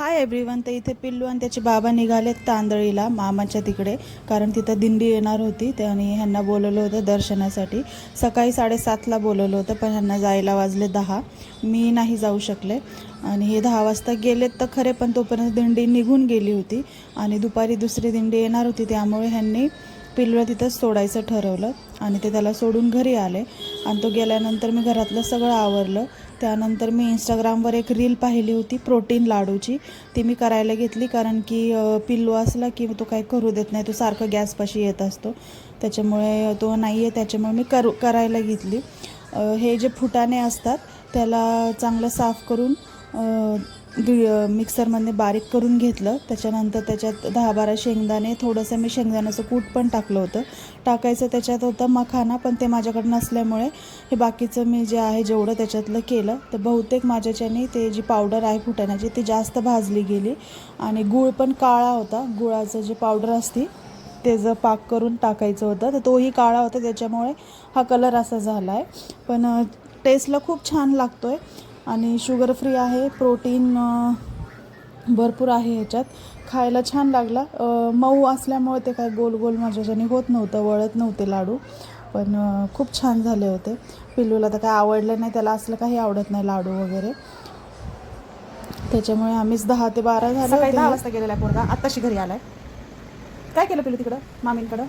Hi everyone. तर इथे पिल्लू आणि त्याचे बाबा निघालेत तांदळीला मामाच्या तिकडे, कारण तिथं दिंडी येणार होती आणि ह्यांना बोलवलं होतं दर्शनासाठी. सकाळी 7:30ला बोलवलं होतं, पण ह्यांना जायला वाजले 10. मी नाही जाऊ शकले आणि हे 10 वाजता गेलेत तर खरे, पण तोपर्यंत दिंडी निघून गेली होती आणि दुपारी दुसरी दिंडी येणार होती. त्यामुळे ह्यांनी पिल्लूला तिथंच सोडायचं ठरवलं आणि ते त्याला सोडून घरी आले. आणि तो गेल्यानंतर मी घरातलं सगळं आवरलं. त्यानंतर मी इंस्टाग्रामवर एक रील पाहिली होती प्रोटीन लाडूची. ती मी करायला घेतली, कारण की पिल्लू असला की तो काही करू देत नाही. तो सारखं गॅसपाशी येत असतो, त्याच्यामुळे तो नाही आहे. त्याच्यामुळे मी करायला घेतली. हे जे फुटाणे असतात त्याला चांगलं साफ करून मिक्सरमध्ये बारीक करून घेतलं. त्याच्यानंतर त्याच्यात 10-12 शेंगदाणे, थोडंसं मी शेंगदाण्याचं कूट पण टाकलं होतं. टाकायचं त्याच्यात होतं मखाना, पण ते माझ्याकडे नसल्यामुळे हे बाकीचं मी जे आहे जेवढं त्याच्यातलं केलं. तर बहुतेक माझ्याच्याने ते जी पावडर आहे फुटाण्याची ती जास्त भाजली गेली आणि गूळ पण काळा होता. गुळाचं जे पावडर असते ते जर पाक करून टाकायचं होतं तर तोही काळा होता, त्याच्यामुळे हा कलर असा झाला आहे. पण टेस्टला खूप छान लागतो आहे आणि शुगर फ्री आहे. प्रोटीन भरपूर आहे ह्याच्यात. खायला छान लागला. मऊ असल्यामुळे ते काय गोल गोल माझ्याच्याने होत नव्हतं, वळत नव्हते लाडू, पण खूप छान झाले होते. पिल्लूला तर काय आवडलं नाही, त्याला असलं काही आवडत नाही लाडू वगैरे. त्याच्यामुळे आम्हीच 10 ते 12 झाले होते. 10 वाजता गेलेला पोरगा, आत्ताशी घरी आलाय. काय केलं पिल्लू तिकडं मामींकडं?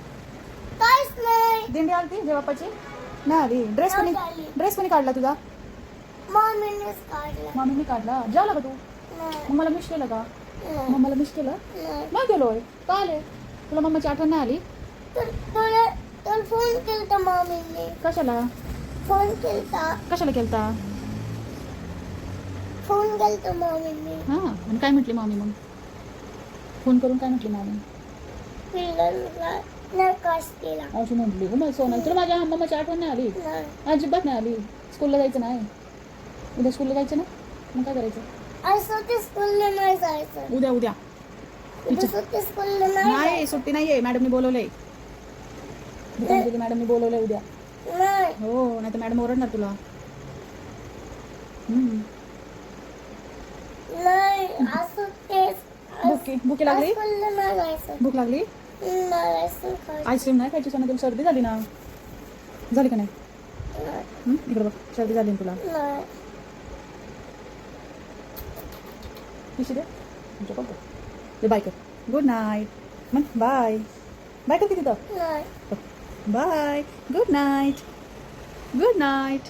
काहीच नाही. दिंडी आलती जेव्हापाची नाही आली. ड्रेस कोणी काढला तुझा? मम्मीनेच काढला. मामीने काढला. जेवला का तू? मग मला मिस केलं का? मग मला मिस केलं नाही गेलोय. का आले? तुला मम्माची आठवण नाही आली? तर फोन केलता मम्मीने. कशाला? फोन केलता. कशाला केलता? फोन केलता मम्मीने. हां. आणि काय म्हटली मामी मग? फोन करून काय म्हटली मामी? पिल्लूला नकाश केला. अशी म्हटली हो. मग सोनल, तुला माझ्या मम्माची आठवण नाही आली? नाही. अजिबात नाही आली. स्कूलला जायचं नाही? उद्या स्कूलला जायचं ना? मग काय करायचं? असं ते स्कूलला नाही जायचं. उद्या उद्या स्कूलला नाही, सुट्टी नाहीये. मॅडमनी बोलवलंय. मॅडमनी बोलवलंय उद्या. नाही. हो, नाही तर मॅडम ओरडणार तुला. नाही, असं ते भूक लागली? स्कूलला नाही जायचं. भूक लागली? नाही जायचं. आईस्क्रीम नाही खायची सोना? तुला सर्दी झाली ना? झाली का नाही? इकडे बघ, सर्दी झाली ना तुला? नाही. पिशी दे तुमच्या बघ. ते बाय कर. Good night. मग बाय बाय कर की तिथं. नाही. Bye. Good night. Good night.